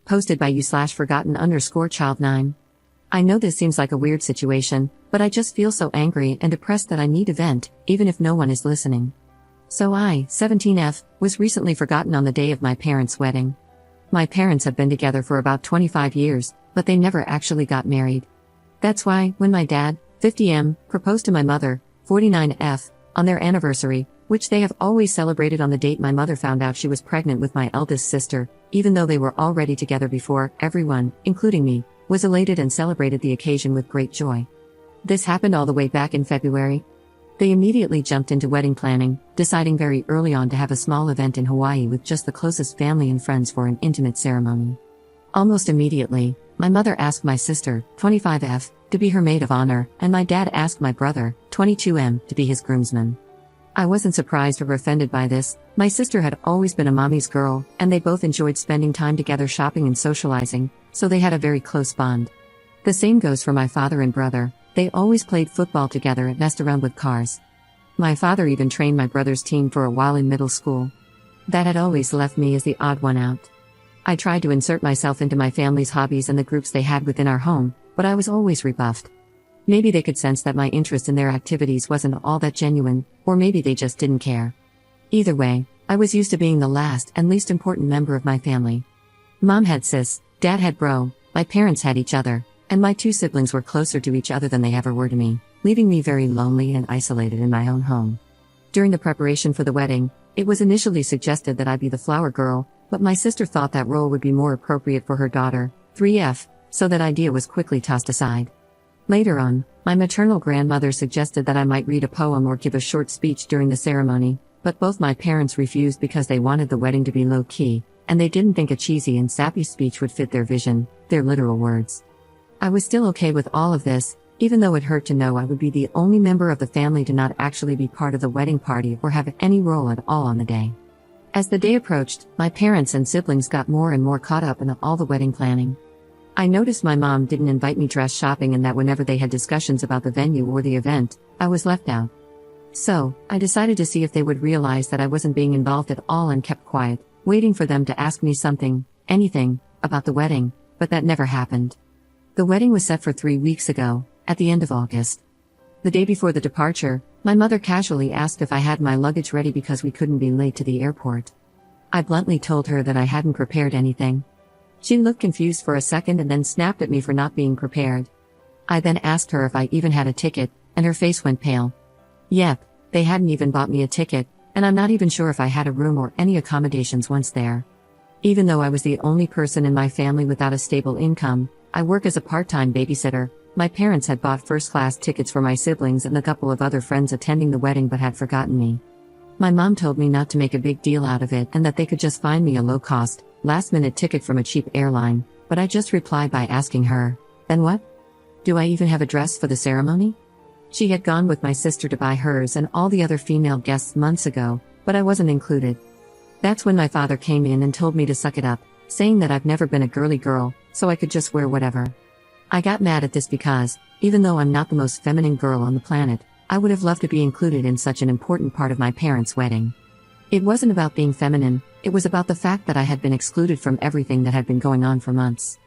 Posted by you/forgotten_child9. I know this seems like a weird situation, but I just feel so angry and depressed that I need to vent, even if no one is listening. So I, 17F, was recently forgotten on the day of my parents' wedding. My parents have been together for about 25 years, but they never actually got married. That's why, when my dad, 50M, proposed to my mother, 49F, on their anniversary, which they have always celebrated on the date my mother found out she was pregnant with my eldest sister, even though they were already together before, everyone, including me, was elated and celebrated the occasion with great joy. This happened all the way back in February. They immediately jumped into wedding planning, deciding very early on to have a small event in Hawaii with just the closest family and friends for an intimate ceremony. Almost immediately, my mother asked my sister, 25F, to be her maid of honor, and my dad asked my brother, 22M, to be his groomsman. I wasn't surprised or offended by this. My sister had always been a mommy's girl, and they both enjoyed spending time together shopping and socializing, so they had a very close bond. The same goes for my father and brother. They always played football together and messed around with cars. My father even trained my brother's team for a while in middle school. That had always left me as the odd one out. I tried to insert myself into my family's hobbies and the groups they had within our home, but I was always rebuffed. Maybe they could sense that my interest in their activities wasn't all that genuine, or maybe they just didn't care. Either way, I was used to being the last and least important member of my family. Mom had sis, dad had bro, my parents had each other, and my two siblings were closer to each other than they ever were to me, leaving me very lonely and isolated in my own home. During the preparation for the wedding, it was initially suggested that I be the flower girl, but my sister thought that role would be more appropriate for her daughter, 3F, so that idea was quickly tossed aside. Later on, my maternal grandmother suggested that I might read a poem or give a short speech during the ceremony, but both my parents refused because they wanted the wedding to be low-key, and they didn't think a cheesy and sappy speech would fit their vision, their literal words. I was still okay with all of this, even though it hurt to know I would be the only member of the family to not actually be part of the wedding party or have any role at all on the day. As the day approached, my parents and siblings got more and more caught up in all the wedding planning. I noticed my mom didn't invite me dress shopping and that whenever they had discussions about the venue or the event, I was left out. So, I decided to see if they would realize that I wasn't being involved at all and kept quiet, waiting for them to ask me something, anything, about the wedding, but that never happened. The wedding was set for 3 weeks ago, at the end of August. The day before the departure, my mother casually asked if I had my luggage ready because we couldn't be late to the airport. I bluntly told her that I hadn't prepared anything. She looked confused for a second and then snapped at me for not being prepared. I then asked her if I even had a ticket, and her face went pale. Yep, they hadn't even bought me a ticket, and I'm not even sure if I had a room or any accommodations once there. Even though I was the only person in my family without a stable income, I work as a part-time babysitter. My parents had bought first-class tickets for my siblings and a couple of other friends attending the wedding but had forgotten me. My mom told me not to make a big deal out of it and that they could just find me a low-cost, last-minute ticket from a cheap airline, but I just replied by asking her, "Then what? Do I even have a dress for the ceremony?" She had gone with my sister to buy hers and all the other female guests months ago, but I wasn't included. That's when my father came in and told me to suck it up, saying that I've never been a girly girl, so I could just wear whatever. I got mad at this because, even though I'm not the most feminine girl on the planet, I would have loved to be included in such an important part of my parents' wedding. It wasn't about being feminine, it was about the fact that I had been excluded from everything that had been going on for months.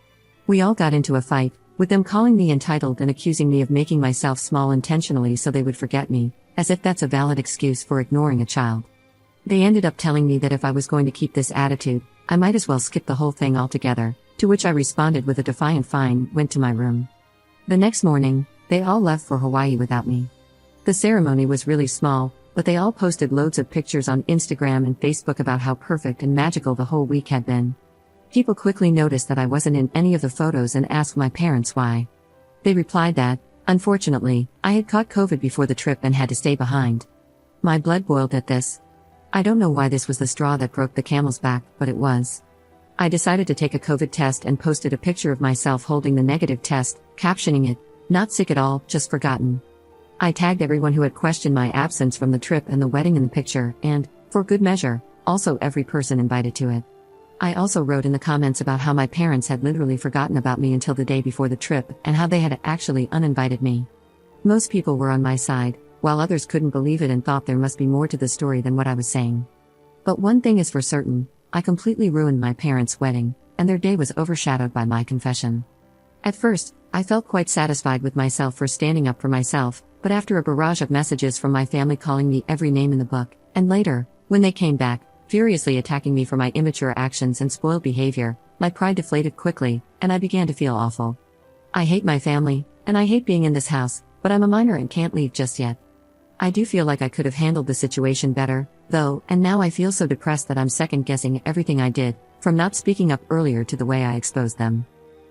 We all got into a fight, with them calling me entitled and accusing me of making myself small intentionally so they would forget me, as if that's a valid excuse for ignoring a child. They ended up telling me that if I was going to keep this attitude, I might as well skip the whole thing altogether, to which I responded with a defiant fine, went to my room. The next morning, they all left for Hawaii without me. The ceremony was really small, but they all posted loads of pictures on Instagram and Facebook about how perfect and magical the whole week had been. People quickly noticed that I wasn't in any of the photos and asked my parents why. They replied that, unfortunately, I had caught COVID before the trip and had to stay behind. My blood boiled at this. I don't know why this was the straw that broke the camel's back, but it was. I decided to take a COVID test and posted a picture of myself holding the negative test, captioning it, "Not sick at all, just forgotten." I tagged everyone who had questioned my absence from the trip and the wedding in the picture, and, for good measure, also every person invited to it. I also wrote in the comments about how my parents had literally forgotten about me until the day before the trip and how they had actually uninvited me. Most people were on my side, while others couldn't believe it and thought there must be more to the story than what I was saying. But one thing is for certain, I completely ruined my parents' wedding, and their day was overshadowed by my confession. At first, I felt quite satisfied with myself for standing up for myself, but after a barrage of messages from my family calling me every name in the book, and later, when they came back, furiously attacking me for my immature actions and spoiled behavior, my pride deflated quickly, and I began to feel awful. I hate my family, and I hate being in this house, but I'm a minor and can't leave just yet. I do feel like I could have handled the situation better, though, and now I feel so depressed that I'm second-guessing everything I did, from not speaking up earlier to the way I exposed them.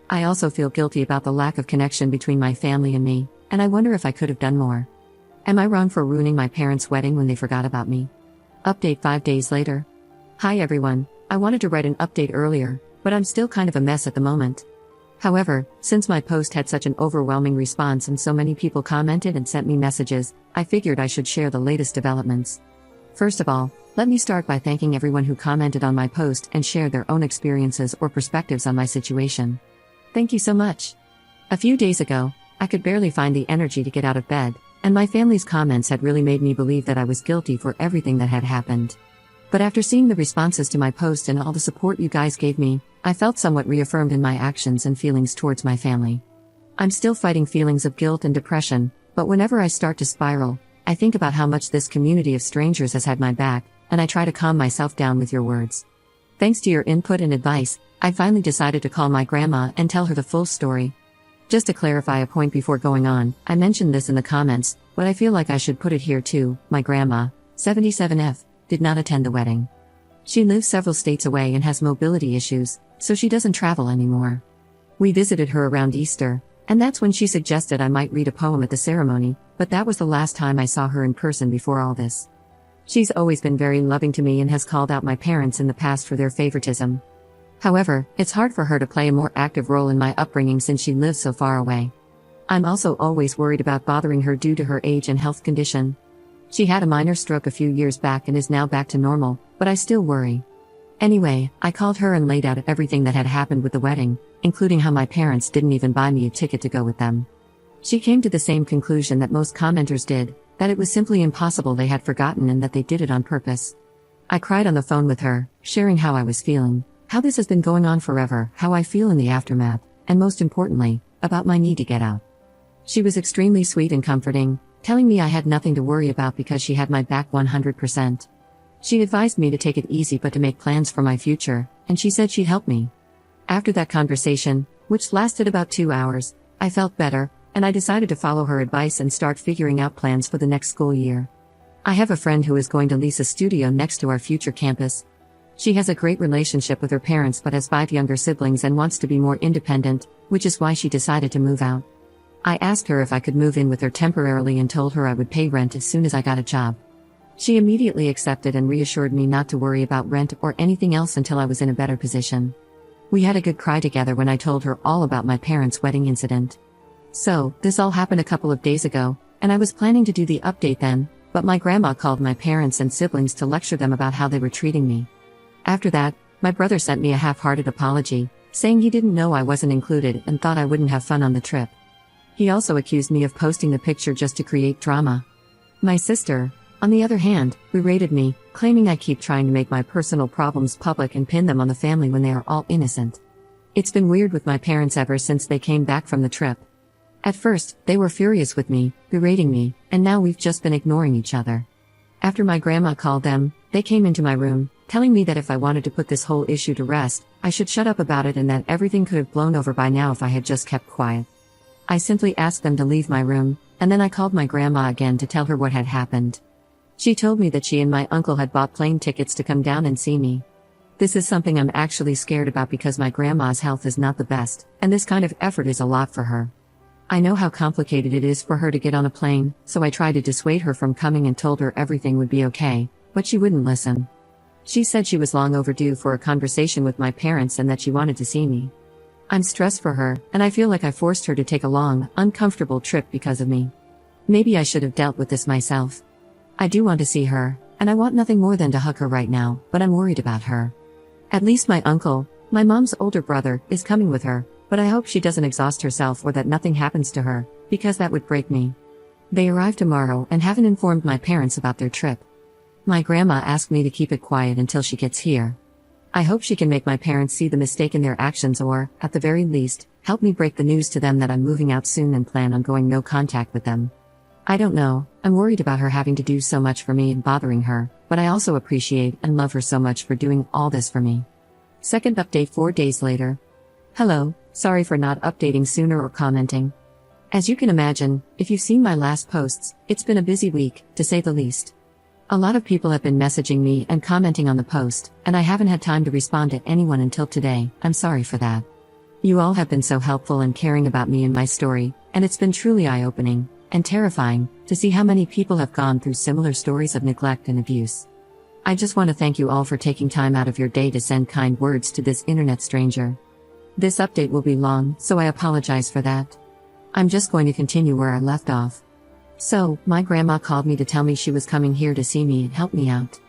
I also feel guilty about the lack of connection between my family and me, and I wonder if I could have done more. Am I wrong for ruining my parents' wedding when they forgot about me? Update 5 days later. Hi everyone, I wanted to write an update earlier, but I'm still kind of a mess at the moment. However, since my post had such an overwhelming response and so many people commented and sent me messages, I figured I should share the latest developments. First of all, let me start by thanking everyone who commented on my post and shared their own experiences or perspectives on my situation. Thank you so much. A few days ago, I could barely find the energy to get out of bed, and my family's comments had really made me believe that I was guilty for everything that had happened. But after seeing the responses to my post and all the support you guys gave me, I felt somewhat reaffirmed in my actions and feelings towards my family. I'm still fighting feelings of guilt and depression, but whenever I start to spiral, I think about how much this community of strangers has had my back, and I try to calm myself down with your words. Thanks to your input and advice, I finally decided to call my grandma and tell her the full story. Just to clarify a point before going on, I mentioned this in the comments, but I feel like I should put it here too. My grandma, 77F, did not attend the wedding. She lives several states away and has mobility issues, so she doesn't travel anymore. We visited her around Easter, and that's when she suggested I might read a poem at the ceremony, but that was the last time I saw her in person before all this. She's always been very loving to me and has called out my parents in the past for their favoritism. However, it's hard for her to play a more active role in my upbringing since she lives so far away. I'm also always worried about bothering her due to her age and health condition. She had a minor stroke a few years back and is now back to normal, but I still worry. Anyway, I called her and laid out everything that had happened with the wedding, including how my parents didn't even buy me a ticket to go with them. She came to the same conclusion that most commenters did, that it was simply impossible they had forgotten and that they did it on purpose. I cried on the phone with her, sharing how I was feeling, how this has been going on forever, how I feel in the aftermath, and most importantly, about my need to get out. She was extremely sweet and comforting, telling me I had nothing to worry about because she had my back 100%. She advised me to take it easy but to make plans for my future, and she said she'd help me. After that conversation, which lasted about 2 hours, I felt better, and I decided to follow her advice and start figuring out plans for the next school year. I have a friend who is going to lease a studio next to our future campus. She has a great relationship with her parents but has 5 younger siblings and wants to be more independent, which is why she decided to move out. I asked her if I could move in with her temporarily and told her I would pay rent as soon as I got a job. She immediately accepted and reassured me not to worry about rent or anything else until I was in a better position. We had a good cry together when I told her all about my parents' wedding incident. So, this all happened a couple of days ago, and I was planning to do the update then, but my grandma called my parents and siblings to lecture them about how they were treating me. After that, my brother sent me a half-hearted apology, saying he didn't know I wasn't included and thought I wouldn't have fun on the trip. He also accused me of posting the picture just to create drama. My sister, on the other hand, berated me, claiming I keep trying to make my personal problems public and pin them on the family when they are all innocent. It's been weird with my parents ever since they came back from the trip. At first, they were furious with me, berating me, and now we've just been ignoring each other. After my grandma called them, they came into my room, telling me that if I wanted to put this whole issue to rest, I should shut up about it and that everything could have blown over by now if I had just kept quiet. I simply asked them to leave my room, and then I called my grandma again to tell her what had happened. She told me that she and my uncle had bought plane tickets to come down and see me. This is something I'm actually scared about because my grandma's health is not the best, and this kind of effort is a lot for her. I know how complicated it is for her to get on a plane, so I tried to dissuade her from coming and told her everything would be okay, but she wouldn't listen. She said she was long overdue for a conversation with my parents and that she wanted to see me. I'm stressed for her, and I feel like I forced her to take a long, uncomfortable trip because of me. Maybe I should have dealt with this myself. I do want to see her, and I want nothing more than to hug her right now, but I'm worried about her. At least my uncle, my mom's older brother, is coming with her, but I hope she doesn't exhaust herself or that nothing happens to her, because that would break me. They arrive tomorrow and haven't informed my parents about their trip. My grandma asked me to keep it quiet until she gets here. I hope she can make my parents see the mistake in their actions or, at the very least, help me break the news to them that I'm moving out soon and plan on going no contact with them. I don't know, I'm worried about her having to do so much for me and bothering her, but I also appreciate and love her so much for doing all this for me. Second update 4 days later. Hello, sorry for not updating sooner or commenting. As you can imagine, if you've seen my last posts, it's been a busy week, to say the least. A lot of people have been messaging me and commenting on the post, and I haven't had time to respond to anyone until today. I'm sorry for that. You all have been so helpful and caring about me and my story, and it's been truly eye-opening and terrifying to see how many people have gone through similar stories of neglect and abuse. I just want to thank you all for taking time out of your day to send kind words to this internet stranger. This update will be long, so I apologize for that. I'm just going to continue where I left off. So, my grandma called me to tell me she was coming here to see me and help me out.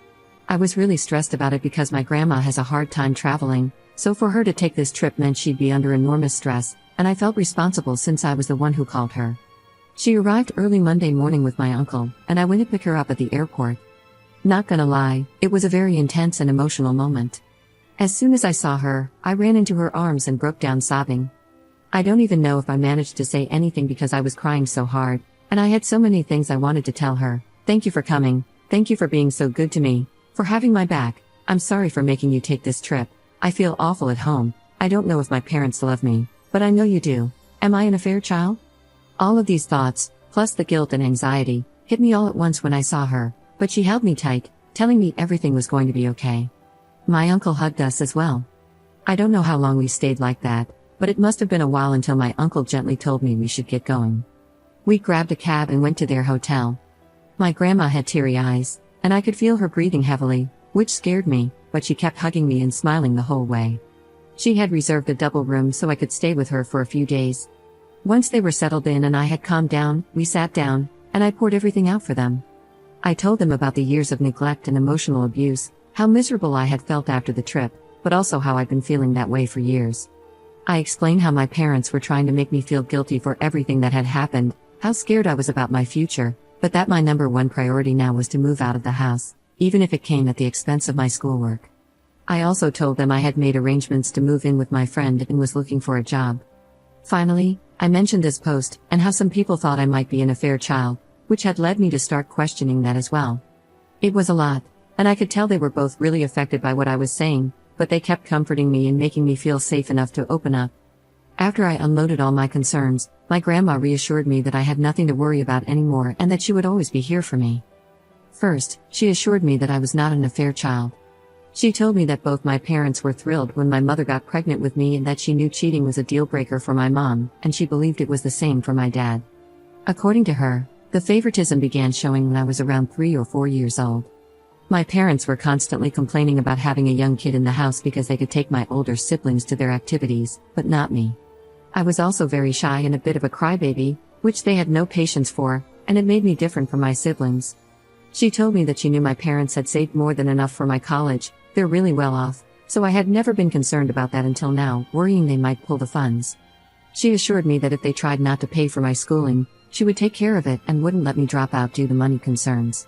I was really stressed about it because my grandma has a hard time traveling, so for her to take this trip meant she'd be under enormous stress, and I felt responsible since I was the one who called her. She arrived early Monday morning with my uncle, and I went to pick her up at the airport. Not gonna lie, it was a very intense and emotional moment. As soon as I saw her, I ran into her arms and broke down sobbing. I don't even know if I managed to say anything because I was crying so hard, and I had so many things I wanted to tell her. Thank you for coming, thank you for being so good to me, for having my back. I'm sorry for making you take this trip. I feel awful at home. I don't know if my parents love me, but I know you do. Am I an affair child? All of these thoughts, plus the guilt and anxiety, hit me all at once when I saw her, but she held me tight, telling me everything was going to be okay. My uncle hugged us as well. I don't know how long we stayed like that, but it must have been a while until my uncle gently told me we should get going. We grabbed a cab and went to their hotel. My grandma had teary eyes, and I could feel her breathing heavily, which scared me, but she kept hugging me and smiling the whole way. She had reserved a double room so I could stay with her for a few days. Once they were settled in and I had calmed down, we sat down, and I poured everything out for them. I told them about the years of neglect and emotional abuse, how miserable I had felt after the trip, but also how I'd been feeling that way for years. I explained how my parents were trying to make me feel guilty for everything that had happened, how scared I was about my future, but that my number one priority now was to move out of the house, even if it came at the expense of my schoolwork. I also told them I had made arrangements to move in with my friend and was looking for a job. Finally, I mentioned this post, and how some people thought I might be an affair child, which had led me to start questioning that as well. It was a lot, and I could tell they were both really affected by what I was saying, but they kept comforting me and making me feel safe enough to open up. After I unloaded all my concerns, my grandma reassured me that I had nothing to worry about anymore and that she would always be here for me. First, she assured me that I was not an affair child. She told me that both my parents were thrilled when my mother got pregnant with me and that she knew cheating was a deal breaker for my mom, and she believed it was the same for my dad. According to her, the favoritism began showing when I was around 3 or 4 years old. My parents were constantly complaining about having a young kid in the house because they could take my older siblings to their activities, but not me. I was also very shy and a bit of a crybaby, which they had no patience for, and it made me different from my siblings. She told me that she knew my parents had saved more than enough for my college. They're really well off, so I had never been concerned about that until now, worrying they might pull the funds. She assured me that if they tried not to pay for my schooling, she would take care of it and wouldn't let me drop out due to money concerns.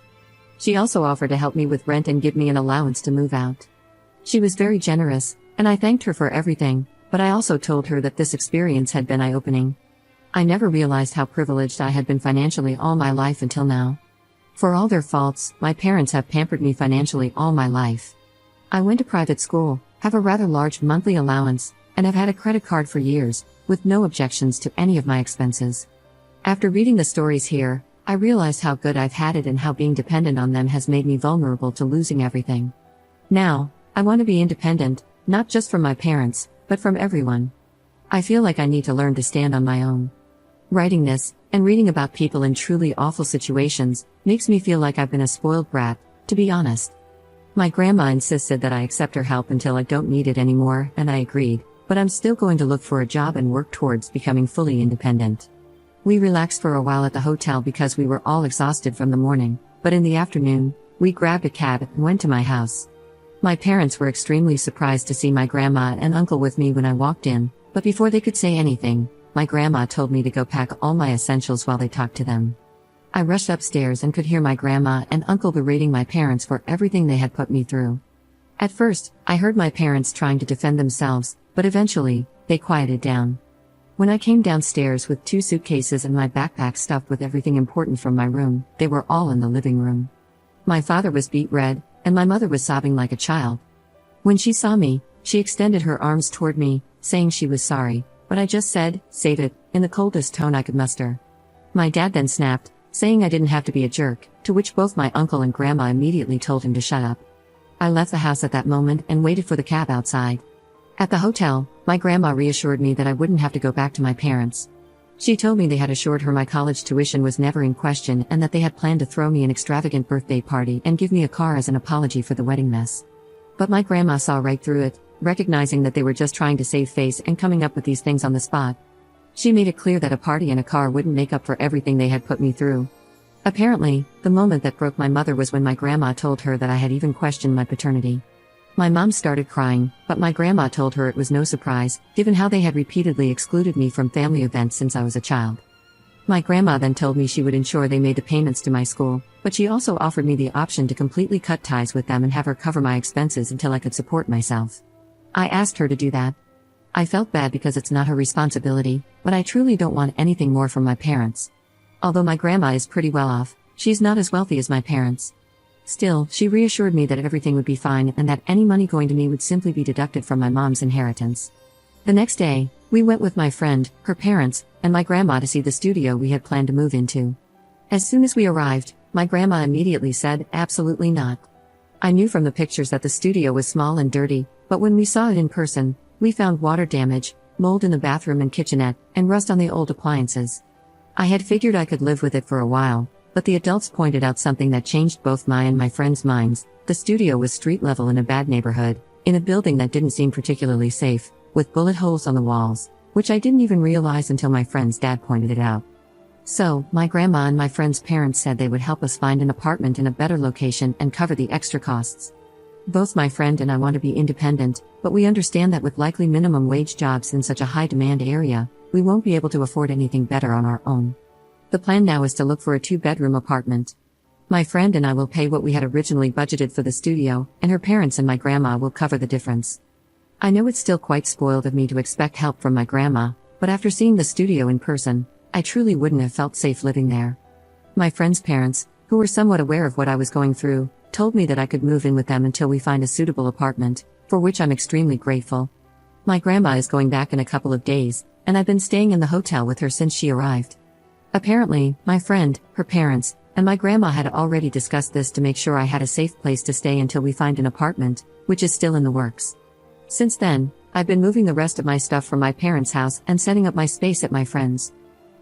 She also offered to help me with rent and give me an allowance to move out. She was very generous, and I thanked her for everything, but I also told her that this experience had been eye-opening. I never realized how privileged I had been financially all my life until now. For all their faults, my parents have pampered me financially all my life. I went to private school, have a rather large monthly allowance, and have had a credit card for years, with no objections to any of my expenses. After reading the stories here, I realized how good I've had it and how being dependent on them has made me vulnerable to losing everything. Now, I want to be independent, not just from my parents, but from everyone. I feel like I need to learn to stand on my own. Writing this, and reading about people in truly awful situations, makes me feel like I've been a spoiled brat, to be honest. My grandma insisted that I accept her help until I don't need it anymore, and I agreed, but I'm still going to look for a job and work towards becoming fully independent. We relaxed for a while at the hotel because we were all exhausted from the morning, but in the afternoon, we grabbed a cab and went to my house. My parents were extremely surprised to see my grandma and uncle with me when I walked in, but before they could say anything, my grandma told me to go pack all my essentials while they talked to them. I rushed upstairs and could hear my grandma and uncle berating my parents for everything they had put me through. At first, I heard my parents trying to defend themselves, but eventually, they quieted down. When I came downstairs with 2 suitcases and my backpack stuffed with everything important from my room, they were all in the living room. My father was beet red, and my mother was sobbing like a child. When she saw me, she extended her arms toward me, saying she was sorry, but I just said, "Save it," in the coldest tone I could muster. My dad then snapped, saying I didn't have to be a jerk, to which both my uncle and grandma immediately told him to shut up. I left the house at that moment and waited for the cab outside. At the hotel, my grandma reassured me that I wouldn't have to go back to my parents. She told me they had assured her my college tuition was never in question and that they had planned to throw me an extravagant birthday party and give me a car as an apology for the wedding mess. But my grandma saw right through it, recognizing that they were just trying to save face and coming up with these things on the spot. She made it clear that a party and a car wouldn't make up for everything they had put me through. Apparently, the moment that broke my mother was when my grandma told her that I had even questioned my paternity. My mom started crying, but my grandma told her it was no surprise, given how they had repeatedly excluded me from family events since I was a child. My grandma then told me she would ensure they made the payments to my school, but she also offered me the option to completely cut ties with them and have her cover my expenses until I could support myself. I asked her to do that. I felt bad because it's not her responsibility, but I truly don't want anything more from my parents. Although my grandma is pretty well off, she's not as wealthy as my parents. Still, she reassured me that everything would be fine and that any money going to me would simply be deducted from my mom's inheritance. The next day, we went with my friend, her parents, and my grandma to see the studio we had planned to move into. As soon as we arrived, my grandma immediately said, "Absolutely not." I knew from the pictures that the studio was small and dirty, but when we saw it in person, we found water damage, mold in the bathroom and kitchenette, and rust on the old appliances. I had figured I could live with it for a while, but the adults pointed out something that changed both my and my friends' minds. The studio was street level in a bad neighborhood, in a building that didn't seem particularly safe, with bullet holes on the walls, which I didn't even realize until my friend's dad pointed it out. So, my grandma and my friend's parents said they would help us find an apartment in a better location and cover the extra costs. Both my friend and I want to be independent, but we understand that with likely minimum wage jobs in such a high demand area, we won't be able to afford anything better on our own. The plan now is to look for a 2-bedroom apartment. My friend and I will pay what we had originally budgeted for the studio, and her parents and my grandma will cover the difference. I know it's still quite spoiled of me to expect help from my grandma, but after seeing the studio in person, I truly wouldn't have felt safe living there. My friend's parents, who were somewhat aware of what I was going through, told me that I could move in with them until we find a suitable apartment, for which I'm extremely grateful. My grandma is going back in a couple of days, and I've been staying in the hotel with her since she arrived. Apparently, my friend, her parents, and my grandma had already discussed this to make sure I had a safe place to stay until we find an apartment, which is still in the works. Since then, I've been moving the rest of my stuff from my parents' house and setting up my space at my friend's.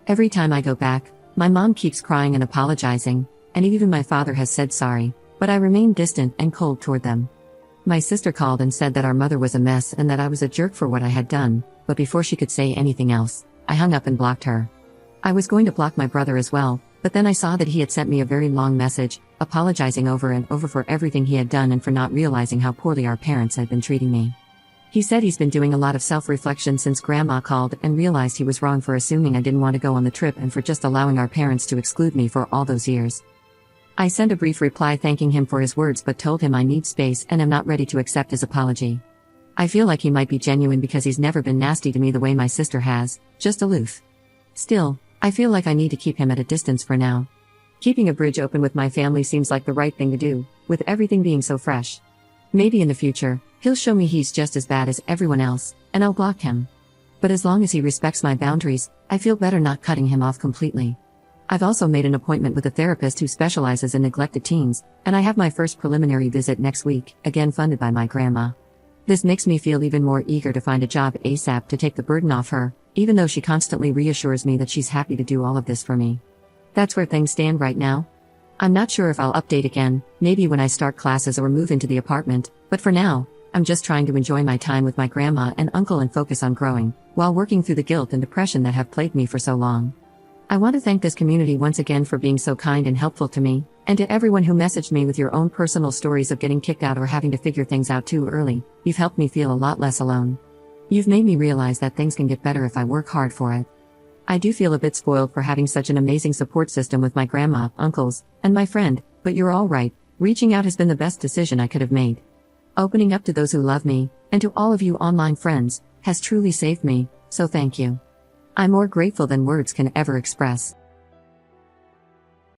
Every time I go back, my mom keeps crying and apologizing, and even my father has said sorry, but I remain distant and cold toward them. My sister called and said that our mother was a mess and that I was a jerk for what I had done, but before she could say anything else, I hung up and blocked her. I was going to block my brother as well, but then I saw that he had sent me a very long message, apologizing over and over for everything he had done and for not realizing how poorly our parents had been treating me. He said he's been doing a lot of self-reflection since Grandma called and realized he was wrong for assuming I didn't want to go on the trip and for just allowing our parents to exclude me for all those years. I sent a brief reply thanking him for his words but told him I need space and am not ready to accept his apology. I feel like he might be genuine because he's never been nasty to me the way my sister has, just aloof. Still, I feel like I need to keep him at a distance for now. Keeping a bridge open with my family seems like the right thing to do, with everything being so fresh. Maybe in the future, he'll show me he's just as bad as everyone else, and I'll block him. But as long as he respects my boundaries, I feel better not cutting him off completely. I've also made an appointment with a therapist who specializes in neglected teens, and I have my first preliminary visit next week, again funded by my grandma. This makes me feel even more eager to find a job ASAP to take the burden off her, even though she constantly reassures me that she's happy to do all of this for me. That's where things stand right now. I'm not sure if I'll update again, maybe when I start classes or move into the apartment, but for now, I'm just trying to enjoy my time with my grandma and uncle and focus on growing, while working through the guilt and depression that have plagued me for so long. I want to thank this community once again for being so kind and helpful to me, and to everyone who messaged me with your own personal stories of getting kicked out or having to figure things out too early. You've helped me feel a lot less alone. You've made me realize that things can get better if I work hard for it. I do feel a bit spoiled for having such an amazing support system with my grandma, uncles, and my friend, but you're all right, reaching out has been the best decision I could have made. Opening up to those who love me, and to all of you online friends, has truly saved me, so thank you. I'm more grateful than words can ever express.